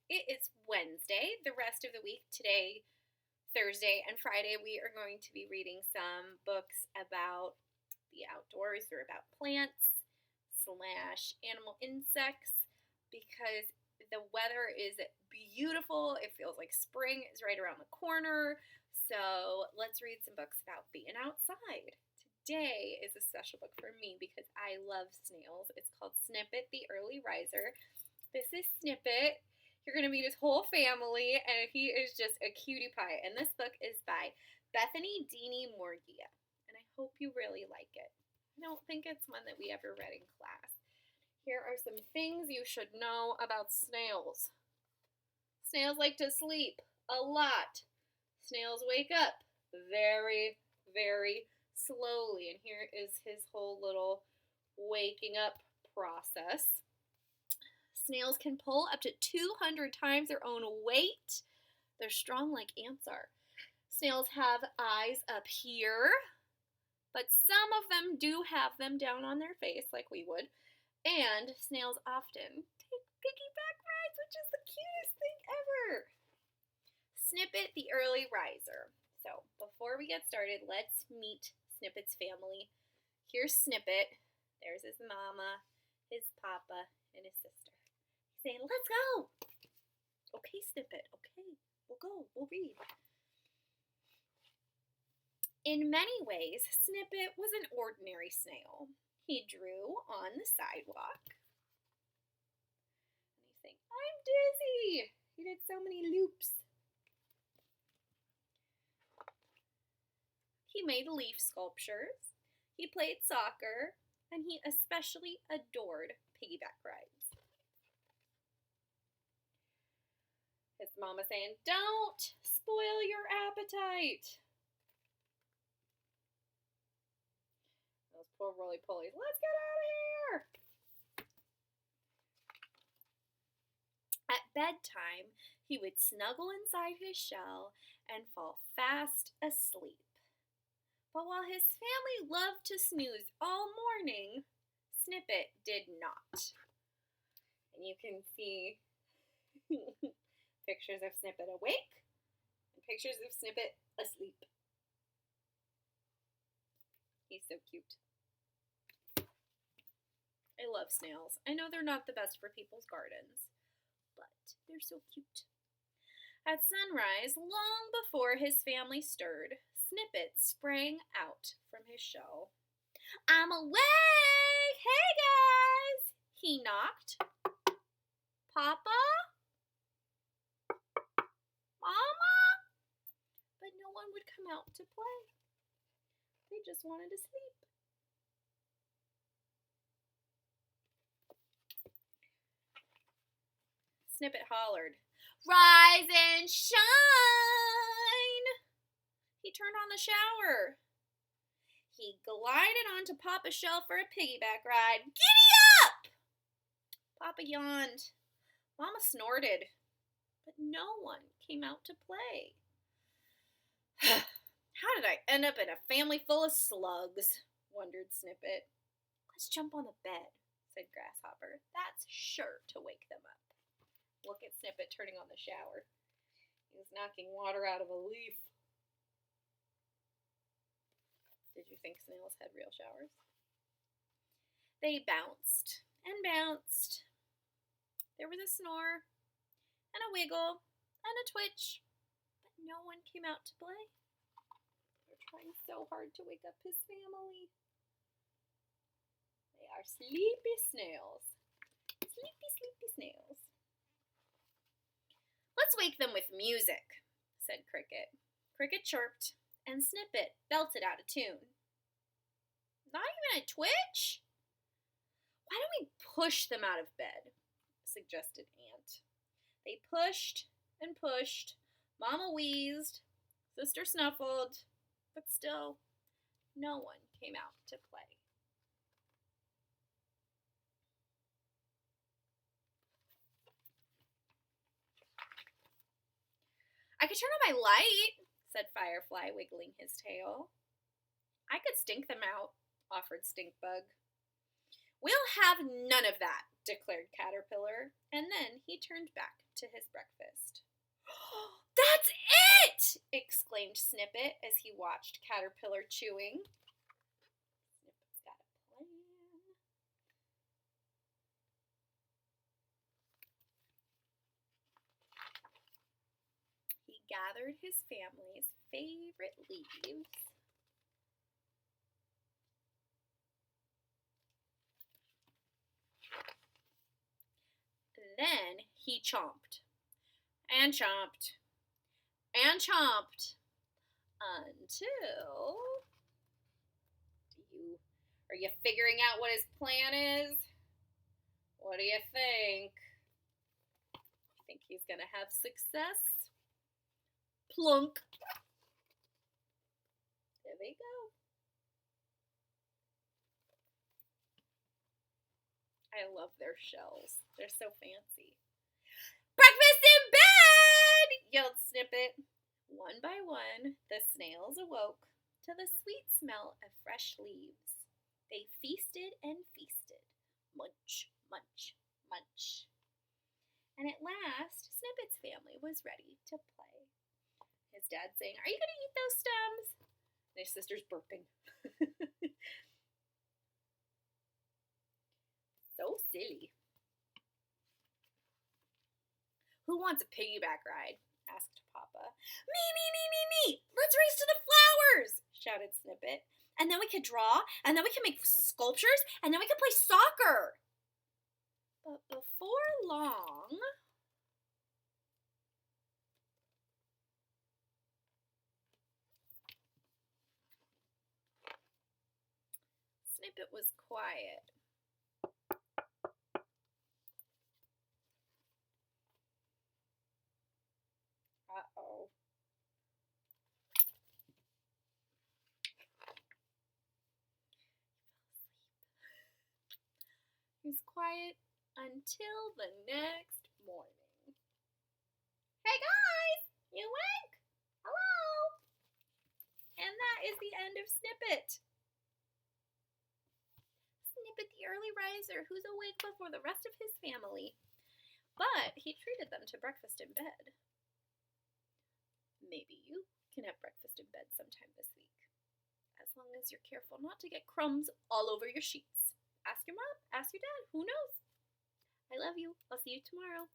It is Wednesday, the rest of the week. Today, Thursday, and Friday, we are going to be reading some books about the outdoors or about plants / animal insects because the weather is beautiful. It feels like spring is right around the corner. So let's read some books about being outside. Today is a special book for me because I love snails. It's called Snippet, the Early Riser. This is Snippet. You're going to meet his whole family, and he is just a cutie pie. And this book is by Bethanie, Deeney, Murgia. And I hope you really like it. I don't think it's one that we ever read in class. Here are some things you should know about snails. Snails like to sleep a lot. Snails wake up very, very slowly. And here is his whole little waking up process. Snails can pull up to 200 times their own weight. They're strong like ants are. Snails have eyes up here, but some of them do have them down on their face like we would. And snails often take piggyback rides, which is the cutest thing ever. Snippet, the Early Riser. So before we get started, let's meet Snippet's family. Here's Snippet. There's his mama, his papa, and his sister. He's saying, let's go. Okay, Snippet. Okay, we'll go. We'll read. In many ways, Snippet was an ordinary snail. He drew on the sidewalk. And he's saying, I'm dizzy. He did so many loops. He made leaf sculptures, he played soccer, and he especially adored piggyback rides. His mama saying, don't spoil your appetite. Those poor roly-polies, let's get out of here. At bedtime, he would snuggle inside his shell and fall fast asleep. But while his family loved to snooze all morning, Snippet did not. And you can see pictures of Snippet awake and pictures of Snippet asleep. He's so cute. I love snails. I know they're not the best for people's gardens, but they're so cute. At sunrise, long before his family stirred, Snippet sprang out from his shell. I'm awake! Hey, guys! He knocked. Papa? Mama? But no one would come out to play. They just wanted to sleep. Snippet hollered, rise and shine! He turned on the shower. He glided onto Papa's shell for a piggyback ride. Giddy up! Papa yawned. Mama snorted. But no one came out to play. How did I end up in a family full of slugs? Wondered Snippet. Let's jump on the bed, said Grasshopper. That's sure to wake them up. Look at Snippet turning on the shower. He was knocking water out of a leaf. Did you think snails had real showers? They bounced and bounced. There was a snore and a wiggle and a twitch, but no one came out to play. They're trying so hard to wake up his family. They are sleepy snails. Sleepy, sleepy snails. Let's wake them with music, said Cricket. Cricket chirped, and Snippet belted out a tune. Not even a twitch? Why don't we push them out of bed? Suggested Ant. They pushed and pushed. Mama wheezed. Sister snuffled. But still, no one came out to play. I could turn on my light, said Firefly, wiggling his tail. I could stink them out, offered Stinkbug. We'll have none of that, declared Caterpillar, and then he turned back to his breakfast. "That's it!" exclaimed Snippet as he watched Caterpillar chewing. Snippet's got a plan. He gathered his family's favorite leaves. Then he chomped and chomped and chomped until... Are you figuring out what his plan is? What do you think? Think he's going to have success? Plunk. There they go. I love their shells. They're so fancy. "Breakfast in bed!" yelled Snippet. One by one, the snails awoke to the sweet smell of fresh leaves. They feasted and feasted. Munch, munch, munch. And at last, Snippet's family was ready to play. His dad saying, "Are you going to eat those stems?" And his sister's burping. So silly. "Who wants a piggyback ride?" asked Papa. Me! Let's race to the flowers!" shouted Snippet. "And then we could draw, and then we could make sculptures, and then we could play soccer." But before long... Snippet was quiet. Uh-oh. He was quiet until the next morning. "Hey guys, you awake? Hello?" And that is the end of Snippet. Snippet the early riser who's awake before the rest of his family. But he treated them to breakfast in bed. Maybe you can have breakfast in bed sometime this week. As long as you're careful not to get crumbs all over your sheets. Ask your mom, ask your dad, who knows? I love you. I'll see you tomorrow.